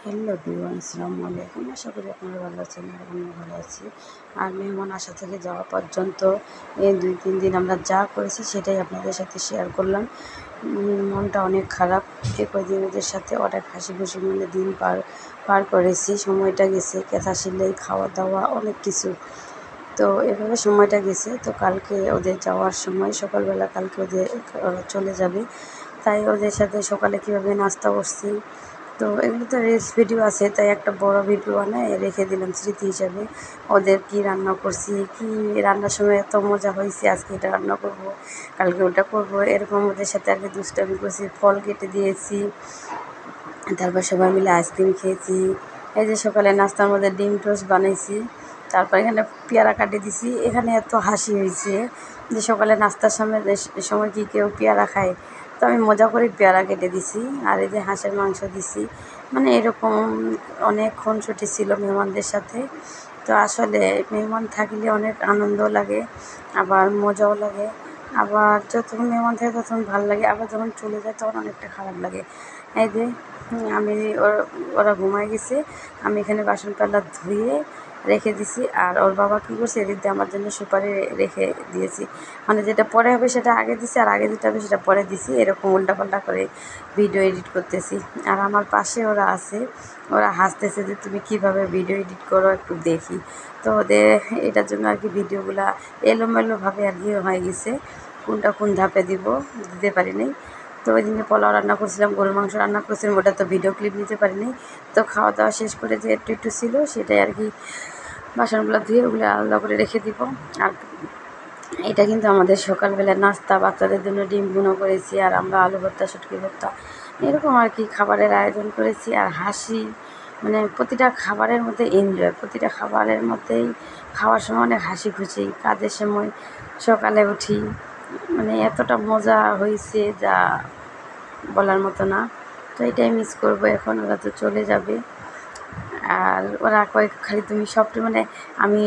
Hello everyone, আসসালামু আলাইকুম। আশা করি আপনারা ভালো আছেন আর আমিও ভালো আছি। আর মেহমান আসা থেকে যাওয়া পর্যন্ত এই 2-3 দিন আমরা যা করেছি সেটাই আপনাদের সাথে শেয়ার করলাম। মনটা অনেক খারাপ। এই কয়দিন ওদের সাথে অনেক হাসি খুশি মনে দিন পার করেছি। সময়টা গেছে কেথা সেলাই, খাওয়া দাওয়া অনেক কিছু। তো এভাবে সময়টা গেছে। তো কালকে ওদের যাওয়ার সময় সকালবেলা কালকে ওরা চলে যাবে, তাই ওদের সাথে সকালে কীভাবে নাস্তা করছি, তো এগুলো তো রিলস ভিডিও আছে, তাই একটা বড় ভিডিও বানায় রেখে দিলাম স্মৃতি হিসাবে। ওদের কি রান্না করছি, কি রান্নার সময় এত মজা হয়েছে, আজকে এটা রান্না করব, কালকে ওটা করব, এরকম ওদের সাথে আগে দুষ্টামি করছি, ফল কেটে দিয়েছি, তারপর সবাই মিলে আইসক্রিম খেয়েছি। এই যে সকালে নাস্তার মধ্যে ডিম টোস্ট বানাইছি, তারপর এখানে পেয়ারা কাটিয়ে দিছি। এখানে এত হাসি হয়েছে যে সকালে নাস্তার সময় কি কেউ পেয়ারা খায়, তো আমি মজা করে পেয়ারা কেটে দিছি। আর এই যে হাঁসের মাংস দিছি। মানে এরকম অনেক খুনসুটি ছিল মেহমানদের সাথে। তো আসলে মেহমান থাকলে অনেক আনন্দ লাগে, আবার মজাও লাগে। আবার যতক্ষণ মেহমান থাকে ততক্ষণ ভালো লাগে, আবার যখন চলে যায় তখন অনেকটা খারাপ লাগে। এই যে আমি ওরা ঘুমায় গেছে, আমি এখানে বাসন পাল্লা ধুয়ে রেখে দিছি। আর ওর বাবা কী করছে, এদিক দিয়ে আমার জন্য সুপারি রেখে দিয়েছি। মানে যেটা পরে হবে সেটা আগে দিছি, আর আগে যেটা হবে সেটা পরে দিছি, এরকম উল্টাপাল্টা করে ভিডিও এডিট করতেছি। আর আমার পাশে ওরা আছে, ওরা হাসতেছে যে তুমি কিভাবে ভিডিও এডিট করো একটু দেখি। তো ওদের এটার জন্য আর কি ভিডিওগুলো এলোমেলোভাবে আর কি হয়ে গেছে, কোনটা কোন ধাপে দিতে পারিনি। তো ওই দিনে পোলাও রান্না করছিলাম, গরুর মাংস রান্না করছিলাম, ওটা তো ভিডিও ক্লিপ নিতে পারিনি। তো খাওয়া দাওয়া শেষ করে যে একটু ছিল সেটাই আর কি বাসনগুলো ধুয়ে ওগুলো আলাদা করে রেখে দিব। আর এটা কিন্তু আমাদের সকালবেলার নাস্তা, বাচ্চাদের জন্য ডিম ভুনা করেছি, আর আমরা আলু ভর্তা, শুটকি ভর্তা, এরকম আর কি খাবারের আয়োজন করেছি। আর হাসি, মানে প্রতিটা খাবারের মধ্যে এনজয়, প্রতিটা খাবারের মধ্যেই খাওয়ার সময় অনেক হাসি খুশি। কাজের সময় সকালে উঠি, মানে এতটা মজা হয়েছে যা বলার মতো না। তো এটাই মিস করবো এখন, ওরা তো চলে যাবে। আর ওরা কয়েক খালি তুমি সবটা, মানে আমি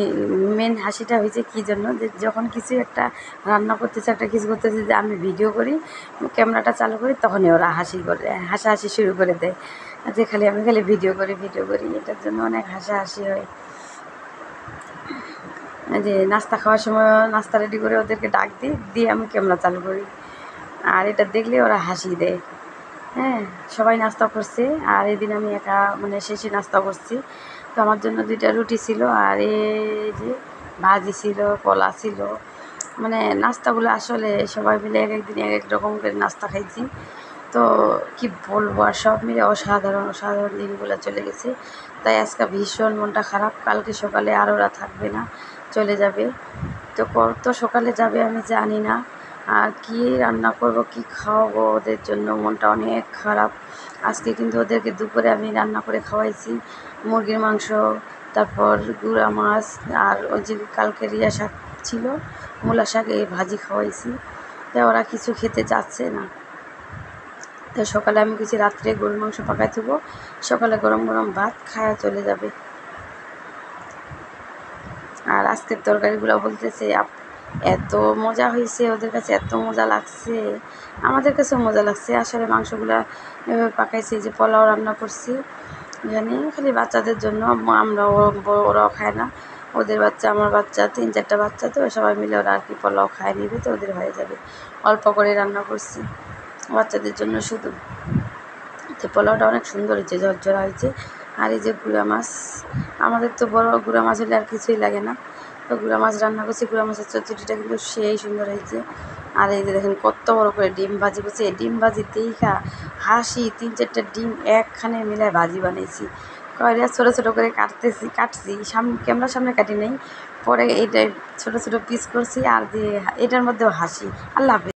মেন হাসিটা হয়েছে কী জন্য, যে যখন কিছু একটা রান্না করতেছে, একটা কিছু করতেছে, যে আমি ভিডিও করি, ক্যামেরাটা চালু করি, তখনই ওরা হাসাহাসি শুরু করে দেয়, যে আমি খালি ভিডিও করি। এটার জন্য অনেক হাসাহাসি হয়। যে নাস্তা খাওয়ার সময় নাস্তা রেডি করে ওদেরকে ডাক দিয়ে আমি ক্যামেরা চালু করি, আর এটা দেখলে ওরা হাসি দেয়। হ্যাঁ, সবাই নাস্তা করছে, আর এদিন আমি একা মানে শেষে নাস্তা করছি। তো আমার জন্য 2টা রুটি ছিল, আর এই যে ভাজি ছিল, কলা ছিল। মানে নাস্তাগুলো আসলে সবাই মিলে এক একদিন এক এক রকম করে নাস্তা খাইছি। তো কি বলবো, আর সব মিলে অসাধারণ দিনগুলো চলে গেছে। তাই আজকে ভীষণ মনটা খারাপ। কালকে সকালে আর ওরা থাকবে না, চলে যাবে। তো কত সকালে যাবে আমি জানি না। আর কী রান্না করব, কি খাওয়াবো ওদের জন্য, মনটা অনেক খারাপ। আজকে কিন্তু ওদেরকে দুপুরে আমি রান্না করে খাওয়াইছি মুরগির মাংস, তারপর গুঁড়া মাছ, আর ওই যে কালকে রিয়া শাক ছিল, মূলা শাক, এই ভাজি খাওয়াইছি। তাই ওরা কিছু খেতে চাচ্ছে না। তো সকালে আমি কিছু রাত্রে গরুর মাংস পাকাই দেবো, সকালে গরম গরম ভাত খায়া চলে যাবে। আর আজকের তরকারিগুলো বলতেছে এত মজা হয়েছে, ওদের কাছে এত মজা লাগছে, আমাদের কাছেও মজা লাগছে। আসলে মাংসগুলো এভাবে পাকাইছি, যে পোলাও রান্না করছি এখানে খালি বাচ্চাদের জন্য, ওরাও খায় না, ওদের বাচ্চা আমার বাচ্চা, 3-4টা বাচ্চা, তো সবাই মিলে ওরা আর কি পোলাও খায় নিবে, তো ওদের হয়ে যাবে। অল্প করে রান্না করছি বাচ্চাদের জন্য শুধু। তো পোলাওটা অনেক সুন্দর হয়েছে, ঝরঝরা হয়েছে। আর এই যে গুঁড়া মাছ, আমাদের তো বড় গুঁড়া মাছ হলে আর কিছুই লাগে না। তো গুঁড়া মাছ রান্না করছি, গুঁড়া মাছের চচ্চড়িটা কিন্তু সেই সুন্দর হয়েছে। আর এই যে দেখেন কত বড় করে ডিম ভাজি করছি, এই ডিম ভাজি দেখা হাসি, 3-4টা ডিম একখানে মিলায় ভাজি বানিয়েছি। কয়টা ছোটো ছোটো করে কাটছি ক্যামেরার সামনে কাটি নেই, পরে এইটাই ছোটো ছোটো পিস করছি, আর দিয়ে এটার মধ্যেও হাসি। আল্লাহ হাফেজ।